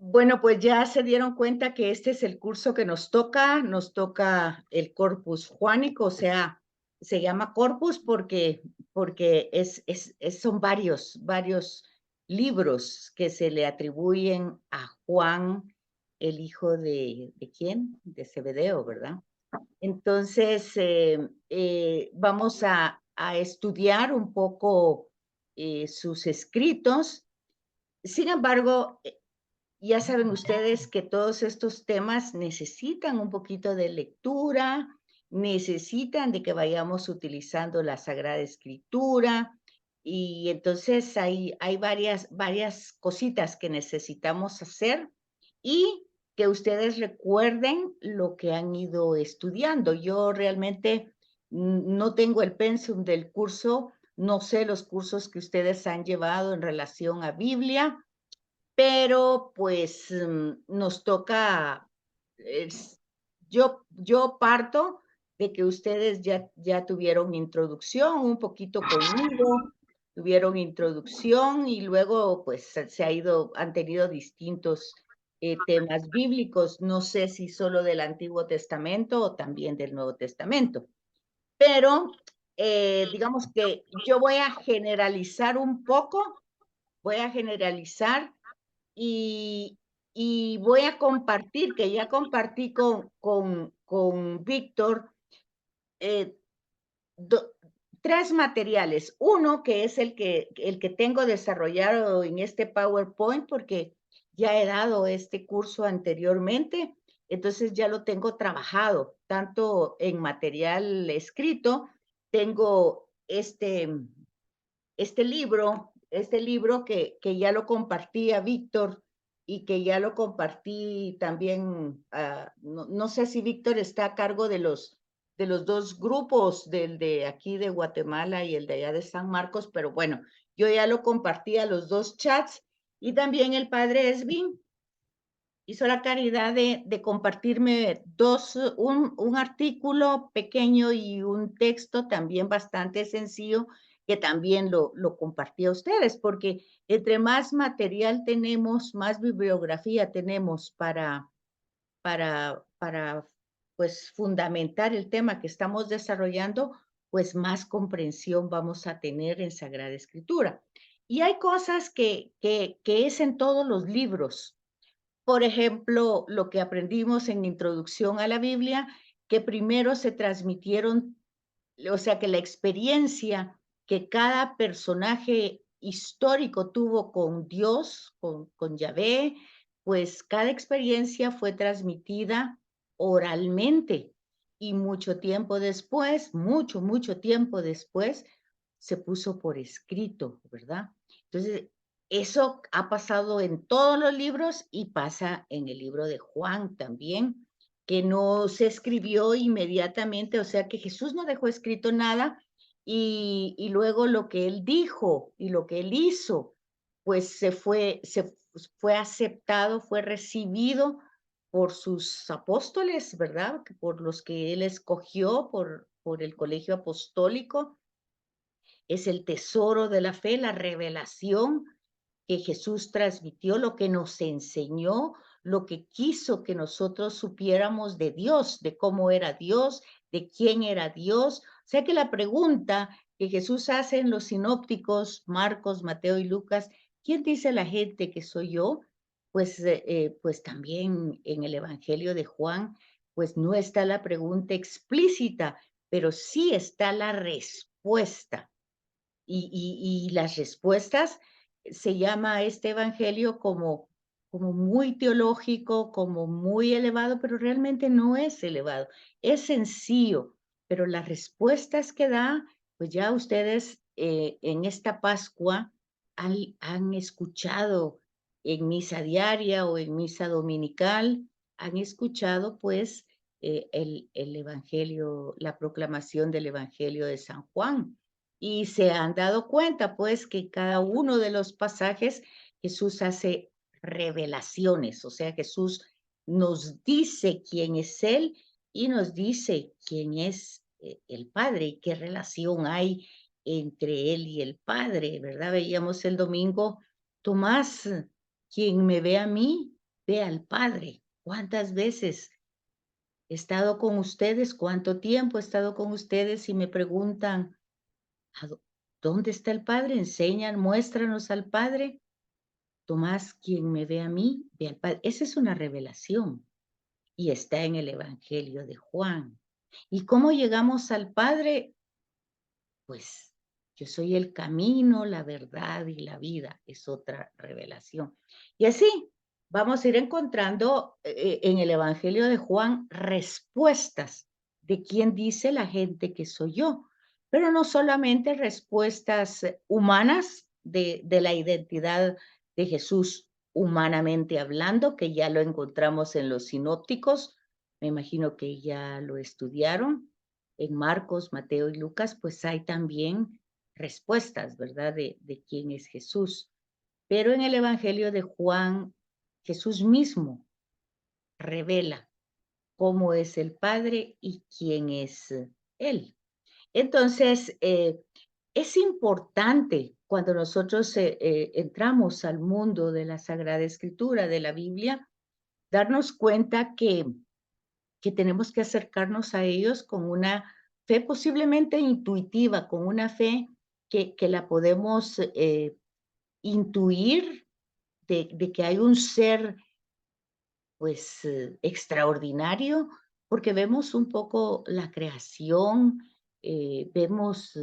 Bueno, pues ya se dieron cuenta que este es el curso que nos toca el Corpus Juánico, o sea, se llama Corpus porque son varios libros que se le atribuyen a Juan, el hijo ¿de quién? De Zebedeo, ¿verdad? Entonces, vamos a estudiar un poco sus escritos. Sin embargo, ya saben ustedes que todos estos temas necesitan un poquito de lectura, necesitan de que vayamos utilizando la Sagrada Escritura, y entonces hay varias cositas que necesitamos hacer y que ustedes recuerden lo que han ido estudiando. Yo realmente no tengo el pensum del curso, no sé los cursos que ustedes han llevado en relación a Biblia, pero pues nos toca, es- yo parto de que ustedes ya tuvieron introducción un poquito conmigo, tuvieron introducción y luego pues han tenido distintos temas bíblicos, no sé si solo del Antiguo Testamento o también del Nuevo Testamento, pero digamos que yo voy a generalizar un poco, voy a generalizar y, y voy a compartir, que ya compartí con Víctor, eh, do- tres materiales. Uno que es el que tengo desarrollado en este PowerPoint, porque ya he dado este curso anteriormente, entonces ya lo tengo trabajado, tanto en material escrito, tengo este libro que ya lo compartí a Víctor y que ya lo compartí también, no sé si Víctor está a cargo de los dos grupos, del de aquí de Guatemala y el de allá de San Marcos, pero bueno, yo ya lo compartí a los dos chats y también el padre Esvin hizo la caridad de compartirme un artículo pequeño y un texto también bastante sencillo que también lo compartí a ustedes, porque entre más material tenemos, más bibliografía tenemos para pues fundamentar el tema que estamos desarrollando, pues más comprensión vamos a tener en Sagrada Escritura. Y hay cosas que es en todos los libros. Por ejemplo, lo que aprendimos en Introducción a la Biblia, que primero se transmitieron, o sea, que la experiencia que cada personaje histórico tuvo con Dios, con Yahvé, pues cada experiencia fue transmitida oralmente y mucho tiempo después, mucho tiempo después, se puso por escrito, ¿verdad? Entonces, eso ha pasado en todos los libros y pasa en el libro de Juan también, que no se escribió inmediatamente, o sea que Jesús no dejó escrito nada y luego lo que él dijo y lo que él hizo, pues se fue aceptado, fue recibido por sus apóstoles, ¿verdad? Por los que él escogió, por el colegio apostólico. Es el tesoro de la fe, la revelación que Jesús transmitió, lo que nos enseñó, lo que quiso que nosotros supiéramos de Dios, de cómo era Dios, de quién era Dios. O sea que la pregunta que Jesús hace en los sinópticos, Marcos, Mateo y Lucas, ¿quién dice la gente que soy yo? Pues también en el Evangelio de Juan, pues no está la pregunta explícita, pero sí está la respuesta. Y las respuestas, se llama este evangelio como muy teológico, como muy elevado, pero realmente no es elevado, es sencillo, pero las respuestas que da, pues ya ustedes en esta Pascua han escuchado en misa diaria o en misa dominical, han escuchado pues el evangelio, la proclamación del evangelio de San Juan. Y se han dado cuenta, pues, que cada uno de los pasajes Jesús hace revelaciones, o sea, Jesús nos dice quién es Él y nos dice quién es el Padre y qué relación hay entre Él y el Padre, ¿verdad? Veíamos el domingo, Tomás, quien me ve a mí, ve al Padre. ¿Cuántas veces he estado con ustedes? ¿Cuánto tiempo he estado con ustedes? Y me preguntan, ¿a dónde está el Padre? Enseñan, muéstranos al Padre. Tomás, quien me ve a mí, ve al Padre. Esa es una revelación y está en el Evangelio de Juan. ¿Y cómo llegamos al Padre? Pues yo soy el camino, la verdad y la vida, es otra revelación. Y así vamos a ir encontrando en el Evangelio de Juan respuestas de quién dice la gente que soy yo, pero no solamente respuestas humanas de la identidad de Jesús humanamente hablando, que ya lo encontramos en los sinópticos, me imagino que ya lo estudiaron, en Marcos, Mateo y Lucas, pues hay también respuestas, ¿verdad? De quién es Jesús. Pero en el Evangelio de Juan, Jesús mismo revela cómo es el Padre y quién es Él. Entonces, es importante cuando nosotros entramos al mundo de la Sagrada Escritura, de la Biblia, darnos cuenta que tenemos que acercarnos a ellos con una fe posiblemente intuitiva, con una fe que la podemos intuir de que hay un ser pues extraordinario, porque vemos un poco la creación, vemos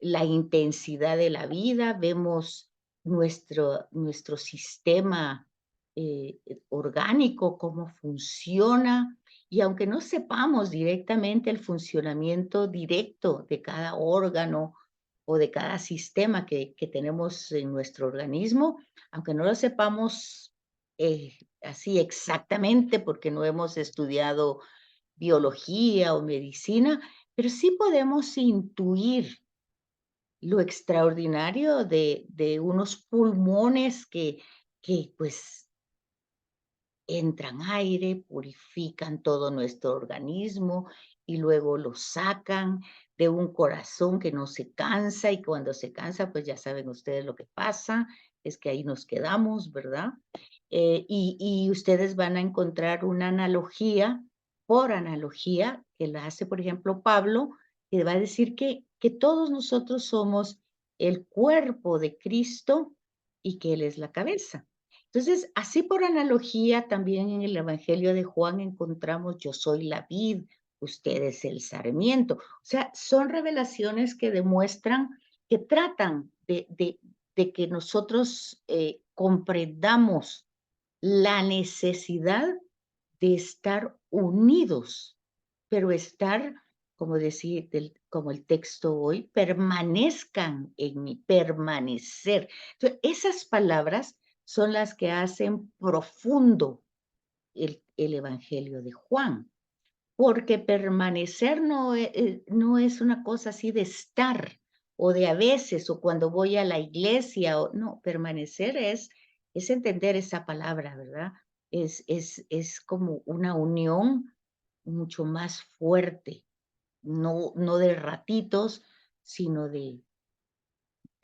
la intensidad de la vida, vemos nuestro sistema orgánico, cómo funciona, y aunque no sepamos directamente el funcionamiento directo de cada órgano o de cada sistema que tenemos en nuestro organismo, aunque no lo sepamos así exactamente porque no hemos estudiado biología o medicina, pero sí podemos intuir lo extraordinario de unos pulmones que pues entran aire, purifican todo nuestro organismo y luego lo sacan de un corazón que no se cansa y cuando se cansa, pues ya saben ustedes lo que pasa, es que ahí nos quedamos, ¿verdad? Y ustedes van a encontrar una analogía, por analogía, que la hace, por ejemplo, Pablo, que va a decir que todos nosotros somos el cuerpo de Cristo y que Él es la cabeza. Entonces, así por analogía, también en el Evangelio de Juan encontramos yo soy la vid, usted es el sarmiento. O sea, son revelaciones que demuestran, que tratan de que nosotros comprendamos la necesidad de estar unidos, pero estar, como decía, como el texto hoy, permanezcan en mí, permanecer. Entonces, esas palabras son las que hacen profundo el Evangelio de Juan, porque permanecer no es una cosa así de estar o de a veces o cuando voy a la iglesia, o, no, permanecer es entender esa palabra, ¿verdad? Es como una unión mucho más fuerte, no de ratitos, sino de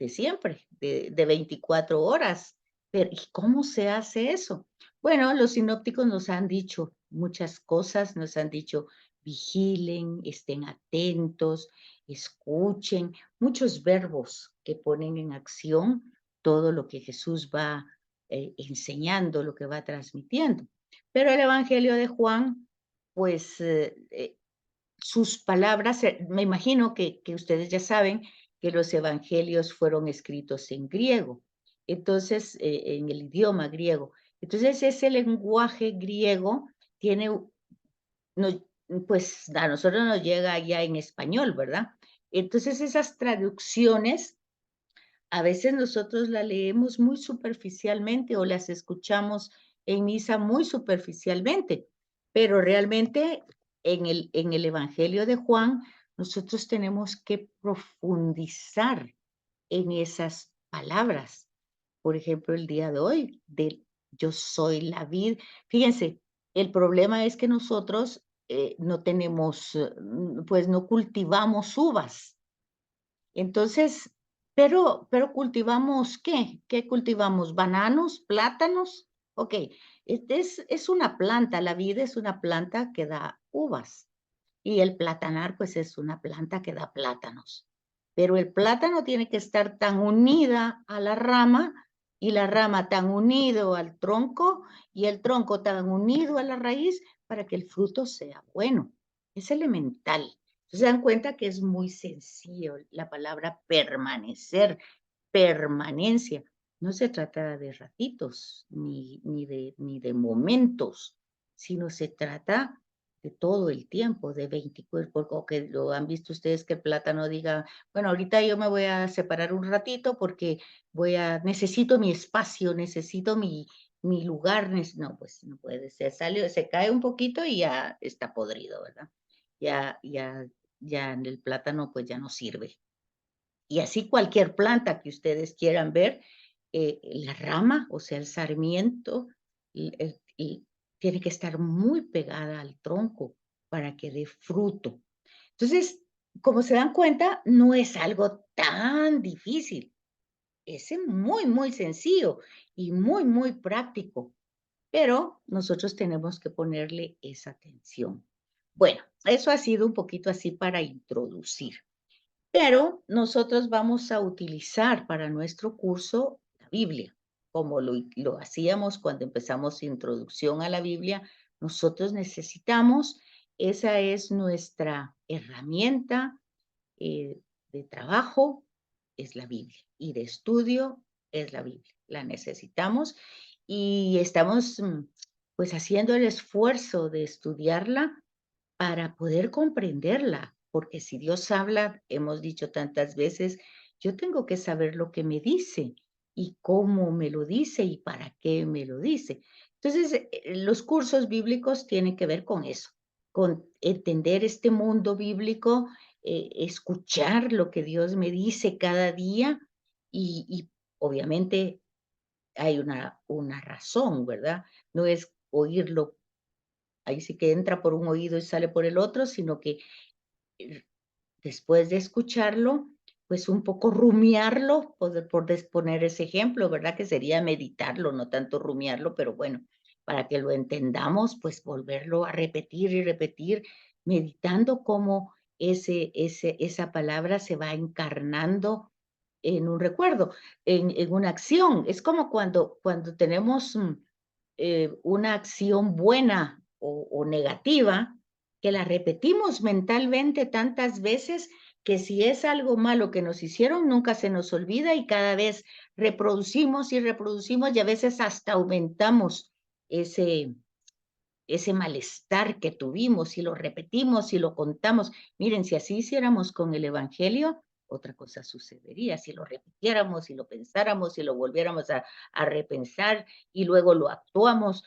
siempre, de 24 horas. Pero, ¿y cómo se hace eso? Bueno, los sinópticos nos han dicho muchas cosas, nos han dicho, vigilen, estén atentos, escuchen, muchos verbos que ponen en acción todo lo que Jesús va enseñando, lo que va transmitiendo. Pero el Evangelio de Juan, pues sus palabras, me imagino que ustedes ya saben que los evangelios fueron escritos en griego, entonces, en el idioma griego. Entonces, ese lenguaje griego tiene, no, pues a nosotros nos llega ya en español, ¿verdad? Entonces, esas traducciones, a veces nosotros las leemos muy superficialmente o las escuchamos en misa muy superficialmente, pero realmente en el Evangelio de Juan nosotros tenemos que profundizar en esas palabras. Por ejemplo, el día de hoy, de yo soy la vid. Fíjense, el problema es que nosotros no tenemos, pues no cultivamos uvas. Entonces, pero cultivamos ¿qué? ¿Qué cultivamos? ¿Bananos? ¿Plátanos? Ok, es una planta, la vid es una planta que da uvas y el platanar pues es una planta que da plátanos. Pero el plátano tiene que estar tan unida a la rama y la rama tan unido al tronco y el tronco tan unido a la raíz para que el fruto sea bueno. Es elemental. Se dan cuenta que es muy sencillo la palabra permanecer, permanencia. No se trata de ratitos ni de momentos, sino se trata de todo el tiempo, de 24, o que lo han visto ustedes que el plátano diga, bueno, ahorita yo me voy a separar un ratito porque necesito mi espacio, necesito mi lugar, no, pues no puede ser, sale, se cae un poquito y ya está podrido, ¿verdad? Ya, ya, ya el plátano pues ya no sirve. Y así cualquier planta que ustedes quieran ver, la rama, o sea, el sarmiento, y tiene que estar muy pegada al tronco para que dé fruto. Entonces, como se dan cuenta, no es algo tan difícil. Es muy, muy sencillo y muy, muy práctico, pero nosotros tenemos que ponerle esa atención. Bueno, eso ha sido un poquito así para introducir. Pero nosotros vamos a utilizar para nuestro curso la Biblia, como lo hacíamos cuando empezamos introducción a la Biblia. Nosotros necesitamos, esa es nuestra herramienta eh, de trabajo, es la Biblia, y de estudio es la Biblia. La necesitamos y estamos pues haciendo el esfuerzo de estudiarla para poder comprenderla, porque si Dios habla, hemos dicho tantas veces, yo tengo que saber lo que me dice y cómo me lo dice y para qué me lo dice. Entonces, los cursos bíblicos tienen que ver con eso, con entender este mundo bíblico, escuchar lo que Dios me dice cada día y obviamente hay una razón, ¿verdad? No es oírlo ahí sí que entra por un oído y sale por el otro, sino que eh, después de escucharlo, pues un poco rumiarlo, poner ese ejemplo, ¿verdad? Que sería meditarlo, no tanto rumiarlo, pero bueno, para que lo entendamos, pues volverlo a repetir y repetir, meditando cómo esa palabra se va encarnando en un recuerdo, en una acción. Es como cuando tenemos una acción buena o negativa, que la repetimos mentalmente tantas veces que si es algo malo que nos hicieron, nunca se nos olvida y cada vez reproducimos y reproducimos y a veces hasta aumentamos ese, ese malestar que tuvimos y lo repetimos y lo contamos. Miren, si así hiciéramos con el Evangelio, otra cosa sucedería. Si lo repitiéramos y lo pensáramos y lo volviéramos a repensar y luego lo actuamos,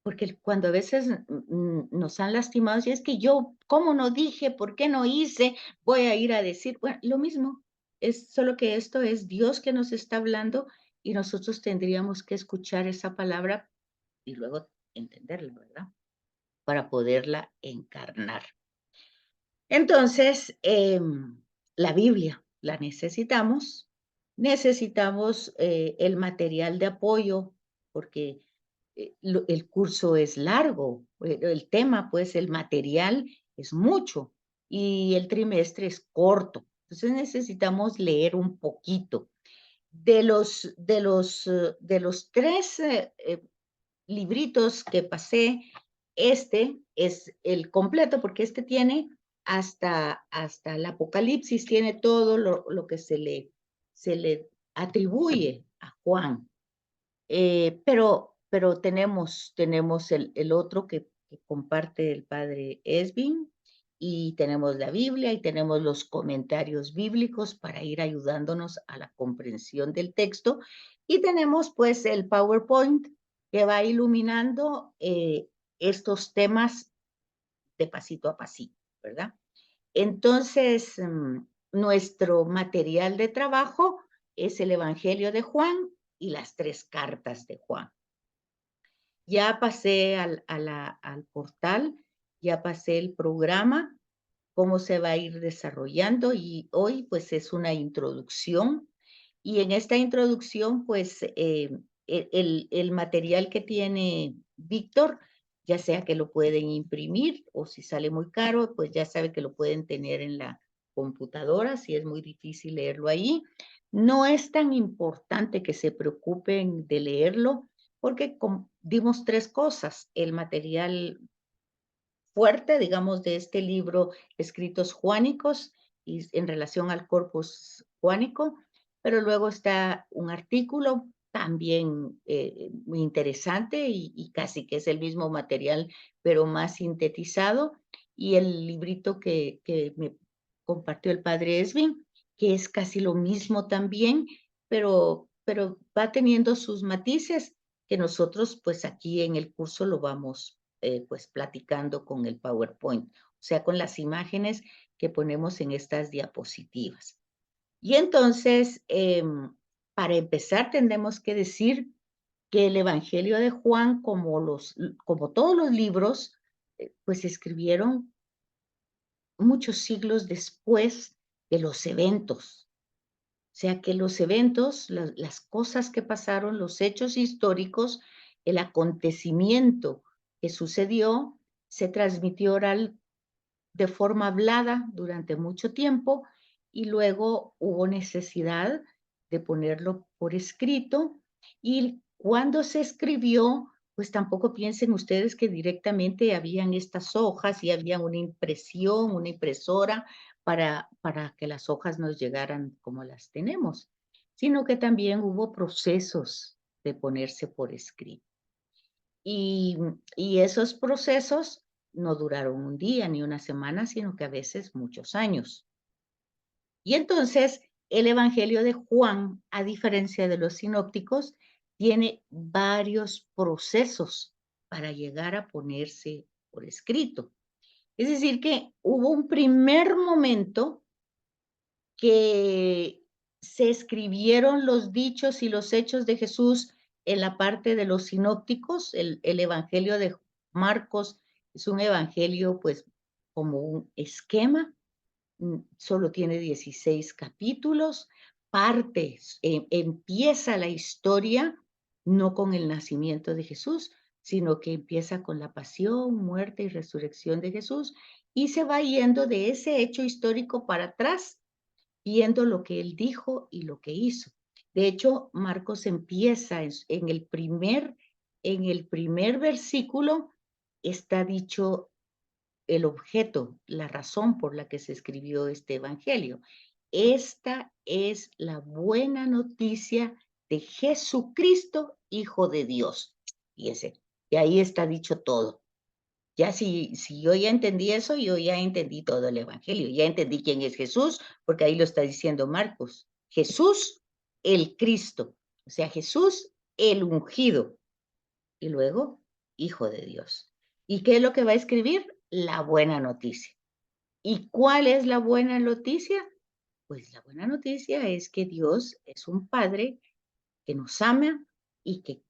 porque cuando a veces nos han lastimado, y es que yo, ¿cómo no dije? ¿Por qué no hice? Voy a ir a decir, bueno, lo mismo, es solo que esto es Dios que nos está hablando y nosotros tendríamos que escuchar esa palabra y luego entenderla, ¿verdad? Para poderla encarnar. Entonces, la Biblia la necesitamos, necesitamos el material de apoyo, porque el curso es largo, el tema, pues el material es mucho y el trimestre es corto. Entonces necesitamos leer un poquito. De los tres libritos que pasé, este es el completo, porque este tiene hasta el Apocalipsis, tiene todo lo que se le atribuye a Juan. Pero tenemos el otro que comparte el padre Esvin, y tenemos la Biblia y tenemos los comentarios bíblicos para ir ayudándonos a la comprensión del texto. Y tenemos pues el PowerPoint que va iluminando estos temas de pasito a pasito, ¿verdad? Entonces, nuestro material de trabajo es el Evangelio de Juan y las 3 cartas de Juan. Ya pasé al portal, ya pasé el programa, cómo se va a ir desarrollando y hoy pues es una introducción y en esta introducción pues el material que tiene Víctor, ya sea que lo pueden imprimir o si sale muy caro, pues ya sabe que lo pueden tener en la computadora, si es muy difícil leerlo ahí. No es tan importante que se preocupen de leerlo, porque dimos tres cosas: el material fuerte, digamos, de este libro, escritos juánicos y en relación al corpus juánico, pero luego está un artículo también muy interesante y casi que es el mismo material, pero más sintetizado, y el librito que me compartió el padre Esvin, que es casi lo mismo también, pero va teniendo sus matices que nosotros pues aquí en el curso lo vamos pues platicando con el PowerPoint, o sea, con las imágenes que ponemos en estas diapositivas. Y entonces, para empezar, tendremos que decir que el Evangelio de Juan, como todos los libros, pues se escribieron muchos siglos después de los eventos. O sea que los eventos, las cosas que pasaron, los hechos históricos, el acontecimiento que sucedió, se transmitió oral de forma hablada durante mucho tiempo y luego hubo necesidad de ponerlo por escrito. Y cuando se escribió, pues tampoco piensen ustedes que directamente habían estas hojas y había una impresión, una impresora para que las hojas nos llegaran como las tenemos, sino que también hubo procesos de ponerse por escrito. Y esos procesos no duraron un día ni una semana, sino que a veces muchos años. Y entonces el Evangelio de Juan, a diferencia de los sinópticos, tiene varios procesos para llegar a ponerse por escrito. Es decir, que hubo un primer momento que se escribieron los dichos y los hechos de Jesús en la parte de los sinópticos. El Evangelio de Marcos es un evangelio, pues, como un esquema, solo tiene 16 capítulos, empieza la historia no con el nacimiento de Jesús, sino que empieza con la pasión, muerte y resurrección de Jesús, y se va yendo de ese hecho histórico para atrás viendo lo que él dijo y lo que hizo. De hecho, Marcos empieza en el primer versículo está dicho el objeto, la razón por la que se escribió este evangelio. Esta es la buena noticia de Jesucristo, Hijo de Dios. Fíjense, y ahí está dicho todo. Ya si yo ya entendí eso, yo ya entendí todo el evangelio, ya entendí quién es Jesús, porque ahí lo está diciendo Marcos. Jesús, el Cristo, o sea, Jesús, el ungido, y luego, Hijo de Dios. ¿Y qué es lo que va a escribir? La buena noticia. ¿Y cuál es la buena noticia? Pues la buena noticia es que Dios es un Padre que nos ama y que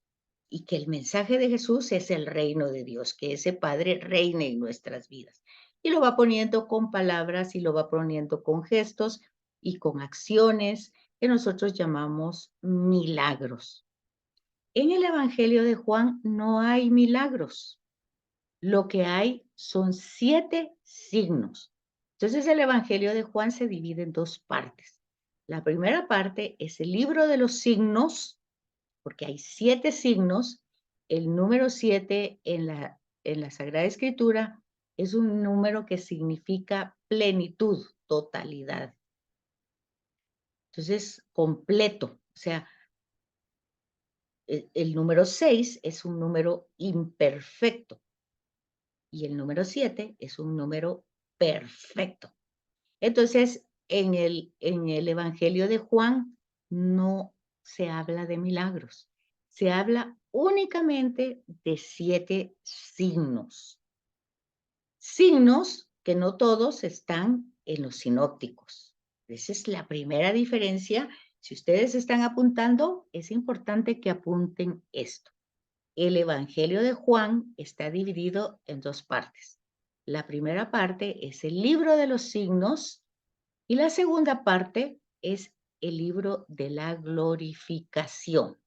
el mensaje de Jesús es el reino de Dios, que ese Padre reine en nuestras vidas. Y lo va poniendo con palabras y lo va poniendo con gestos y con acciones que nosotros llamamos milagros. En el Evangelio de Juan no hay milagros. Lo que hay son 7 signos. Entonces el Evangelio de Juan se divide en 2 partes. La primera parte es el libro de los signos, porque hay 7 signos. El número 7 en la Sagrada Escritura es un número que significa plenitud, totalidad. Entonces, completo. O sea, el número 6 es un número imperfecto y el número 7 es un número perfecto. Entonces, en el Evangelio de Juan no se habla de milagros, se habla únicamente de 7 signos. Signos que no todos están en los sinópticos. Esa es la primera diferencia. Si ustedes están apuntando, es importante que apunten esto. El Evangelio de Juan está dividido en 2 partes. La primera parte es el libro de los signos y la segunda parte es el libro de la glorificación.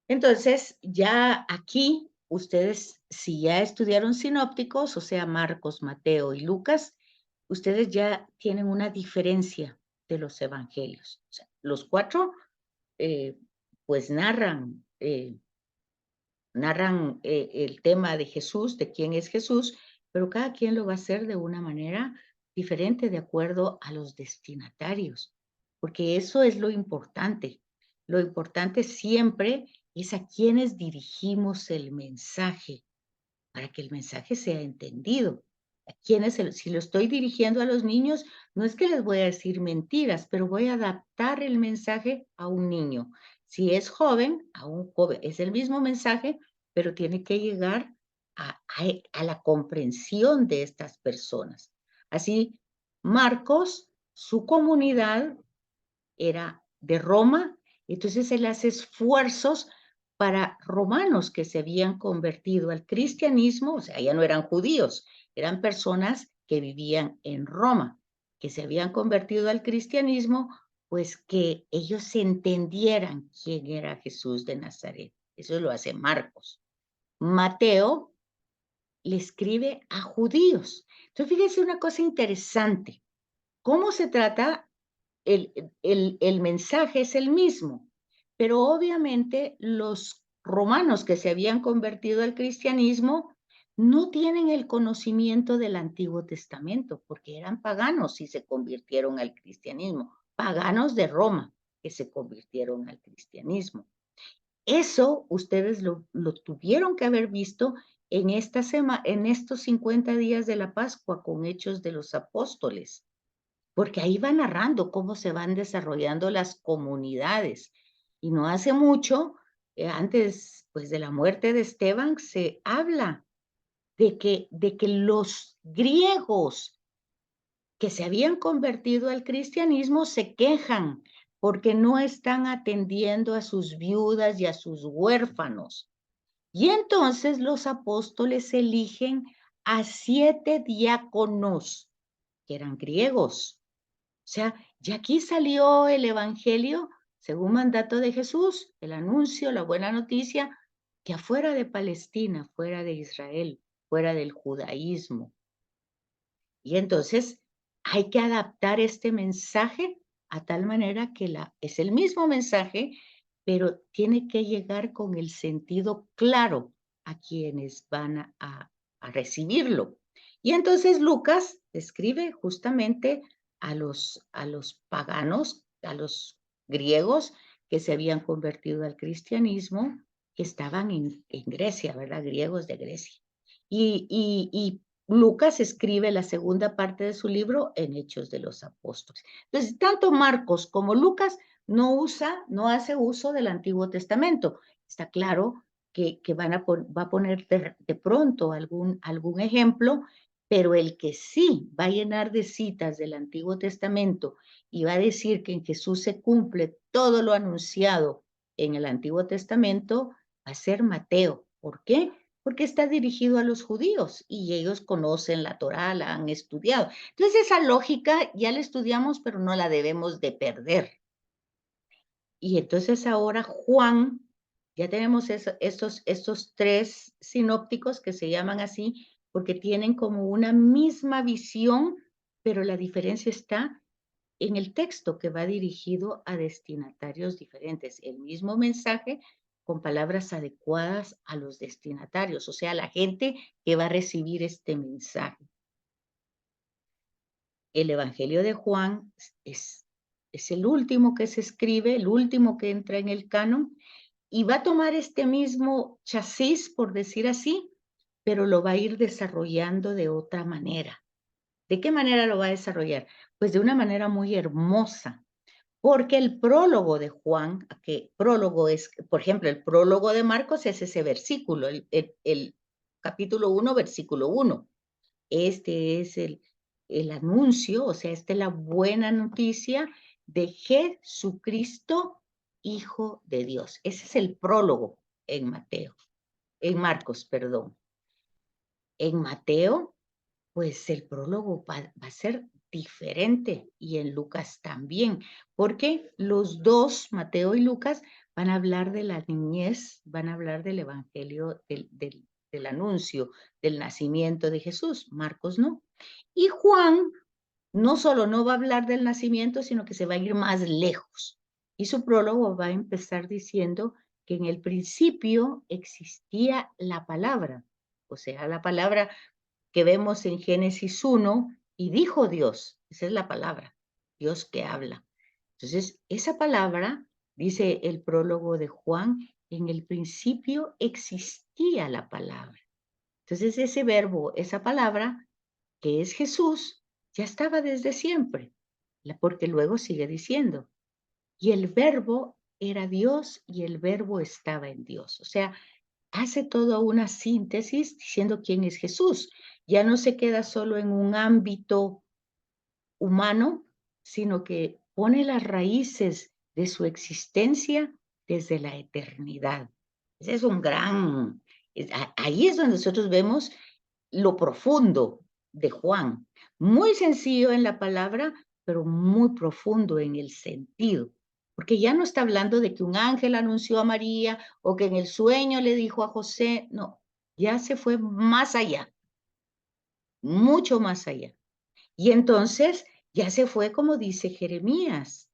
Entonces, ya aquí ustedes, si ya estudiaron sinópticos, o sea, Marcos, Mateo y Lucas, ustedes ya tienen una diferencia de los evangelios. O sea, los 4, eh, pues narran el tema de Jesús, de quién es Jesús, pero cada quien lo va a hacer de una manera diferente de acuerdo a los destinatarios, porque eso es lo importante. Lo importante siempre es a quienes dirigimos el mensaje para que el mensaje sea entendido. ¿A quiénes si lo estoy dirigiendo a los niños, no es que les voy a decir mentiras, pero voy a adaptar el mensaje a un niño. Si es joven, a un joven. Es el mismo mensaje, pero tiene que llegar a la comprensión de estas personas. Así, Marcos, su comunidad era de Roma, entonces él hace esfuerzos para romanos que se habían convertido al cristianismo, o sea, ya no eran judíos, eran personas que vivían en Roma, que se habían convertido al cristianismo, pues que ellos entendieran quién era Jesús de Nazaret. Eso lo hace Marcos. Mateo le escribe a judíos. Entonces, fíjense una cosa interesante. ¿Cómo se trata el mensaje es el mismo, pero obviamente los romanos que se habían convertido al cristianismo no tienen el conocimiento del Antiguo Testamento, porque eran paganos y se convirtieron al cristianismo, paganos de Roma que se convirtieron al cristianismo. Eso ustedes lo tuvieron que haber visto en estos 50 días de la Pascua con Hechos de los Apóstoles, porque ahí va narrando cómo se van desarrollando las comunidades. Y no hace mucho, antes pues de la muerte de Esteban, se habla de que los griegos que se habían convertido al cristianismo se quejan porque no están atendiendo a sus viudas y a sus huérfanos. Y entonces los apóstoles eligen a 7 diáconos, que eran griegos. O sea, ya aquí salió el evangelio según mandato de Jesús, el anuncio, la buena noticia, que afuera de Palestina, fuera de Israel, fuera del judaísmo. Y entonces hay que adaptar este mensaje a tal manera que es el mismo mensaje, pero tiene que llegar con el sentido claro a quienes van a recibirlo. Y entonces Lucas describe justamente a los paganos, a los griegos que se habían convertido al cristianismo, que estaban en Grecia, ¿verdad? Griegos de Grecia. Y Lucas escribe la segunda parte de su libro en Hechos de los Apóstoles. Entonces, tanto Marcos como Lucas no hace uso del Antiguo Testamento. Está claro que va a poner de pronto algún ejemplo, pero el que sí va a llenar de citas del Antiguo Testamento y va a decir que en Jesús se cumple todo lo anunciado en el Antiguo Testamento, va a ser Mateo. ¿Por qué? Porque está dirigido a los judíos y ellos conocen la Torá, la han estudiado. Entonces, esa lógica ya la estudiamos, pero no la debemos de perder. Y entonces ahora Juan, ya tenemos estos 3 sinópticos que se llaman así, porque tienen como una misma visión, pero la diferencia está en el texto que va dirigido a destinatarios diferentes. El mismo mensaje con palabras adecuadas a los destinatarios, o sea, la gente que va a recibir este mensaje. El Evangelio de Juan es el último que se escribe, el último que entra en el canon, y va a tomar este mismo chasis, por decir así, pero lo va a ir desarrollando de otra manera. ¿De qué manera lo va a desarrollar? Pues de una manera muy hermosa, porque el prólogo de Juan, que prólogo es, por ejemplo, el prólogo de Marcos es ese versículo, el capítulo 1, versículo 1. Este es el anuncio, o sea, esta es la buena noticia de Jesucristo, Hijo de Dios. Ese es el prólogo en Marcos, perdón. En Mateo, pues el prólogo va a ser diferente y en Lucas también, porque los dos, Mateo y Lucas, van a hablar de la niñez, van a hablar del evangelio, del anuncio del nacimiento de Jesús. Marcos no. Y Juan no solo no va a hablar del nacimiento, sino que se va a ir más lejos. Y su prólogo va a empezar diciendo que en el principio existía la palabra, o sea, la palabra que vemos en Génesis 1, y dijo Dios, esa es la palabra, Dios que habla. Entonces, esa palabra, dice el prólogo de Juan, en el principio existía la palabra. Entonces, ese verbo, esa palabra, que es Jesús, ya estaba desde siempre, porque luego sigue diciendo, y el verbo era Dios y el verbo estaba en Dios. O sea, hace toda una síntesis diciendo quién es Jesús. Ya no se queda solo en un ámbito humano, sino que pone las raíces de su existencia desde la eternidad. Ese es un gran, ahí es donde nosotros vemos lo profundo de Juan. Muy sencillo en la palabra, pero muy profundo en el sentido. Porque ya no está hablando de que un ángel anunció a María o que en el sueño le dijo a José, no, ya se fue más allá, mucho más allá. Y entonces ya se fue como dice Jeremías,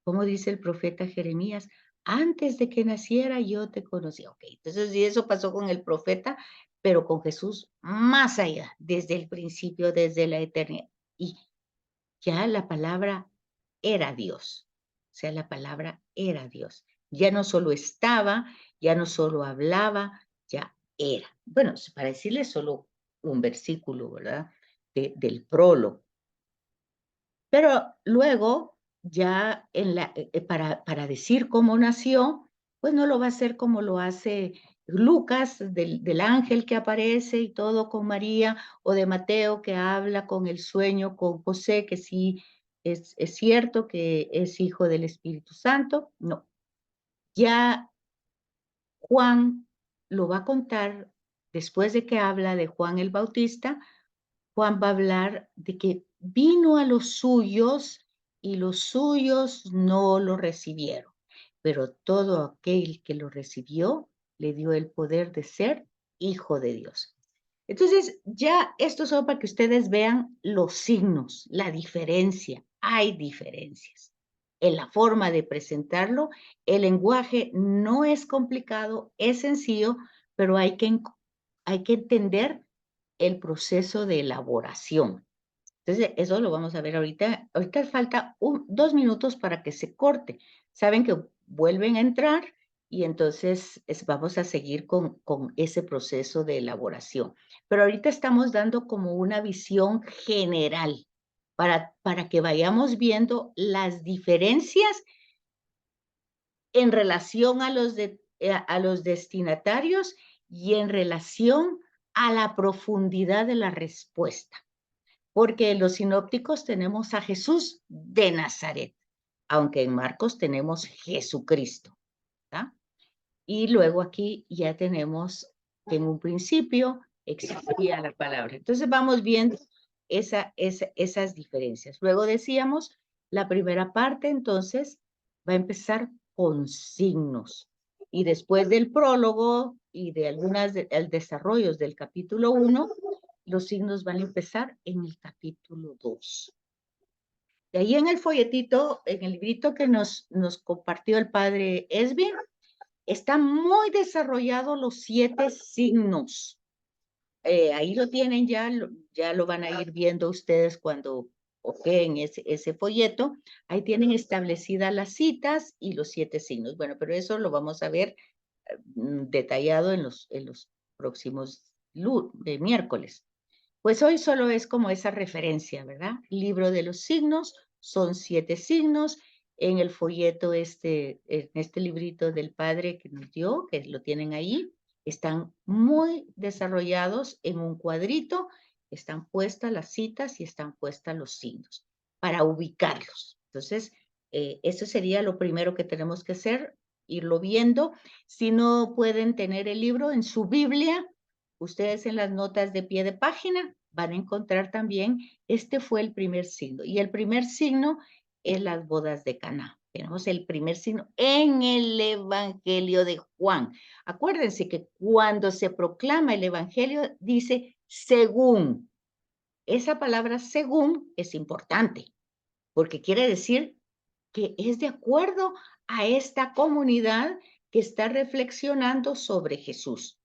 como dice el profeta Jeremías, antes de que naciera yo te conocí. Ok, entonces sí, eso pasó con el profeta, pero con Jesús más allá, desde el principio, desde la eternidad. Y ya la palabra era Dios. O sea, la palabra era Dios. Ya no solo estaba, ya no solo hablaba, ya era. Bueno, para decirle solo un versículo, ¿verdad? Del prólogo. Pero luego, ya para decir cómo nació, pues no lo va a hacer como lo hace Lucas, del ángel que aparece y todo con María, o de Mateo que habla con el sueño con José, que sí es cierto que es hijo del Espíritu Santo. No, ya Juan lo va a contar después de que habla de Juan el Bautista. Juan va a hablar de que vino a los suyos y los suyos no lo recibieron, pero todo aquel que lo recibió le dio el poder de ser hijo de Dios. Entonces, ya esto es solo para que ustedes vean los signos, la diferencia. Hay diferencias en la forma de presentarlo. El lenguaje no es complicado, es sencillo, pero hay que entender el proceso de elaboración. Entonces, eso lo vamos a ver ahorita. Ahorita falta 2 minutos para que se corte. Saben que vuelven a entrar y entonces vamos a seguir con ese proceso de elaboración. Pero ahorita estamos dando como una visión general para que vayamos viendo las diferencias en relación a los destinatarios y en relación a la profundidad de la respuesta. Porque en los sinópticos tenemos a Jesús de Nazaret, aunque en Marcos tenemos Jesucristo. ¿Tá? Y luego aquí ya tenemos que en un principio existía la palabra. Entonces vamos viendo esas diferencias. Luego decíamos, la primera parte entonces va a empezar con signos. Y después del prólogo y de algunos desarrollos del capítulo 1, los signos van a empezar en el capítulo 2. De ahí en el folletito, en el librito que nos compartió el padre Esbin, está muy desarrollado los 7 signos. Ahí lo tienen ya lo van a ir viendo ustedes cuando okeen ese folleto. Ahí tienen establecidas las citas y los 7 signos. Bueno, pero eso lo vamos a ver detallado en los próximos miércoles. Pues hoy solo es como esa referencia, ¿verdad? Libro de los signos, son 7 signos. En el folleto en este librito del padre que nos dio, que lo tienen ahí, están muy desarrollados en un cuadrito, están puestas las citas y están puestas los signos para ubicarlos. Entonces, eso sería lo primero que tenemos que hacer, irlo viendo. Si no pueden tener el libro en su Biblia, ustedes en las notas de pie de página van a encontrar también, este fue el primer signo. Y el primer signo es las bodas de Caná. Tenemos el primer signo en el Evangelio de Juan. Acuérdense que cuando se proclama el Evangelio dice según. Esa palabra según es importante porque quiere decir que es de acuerdo a esta comunidad que está reflexionando sobre Jesús.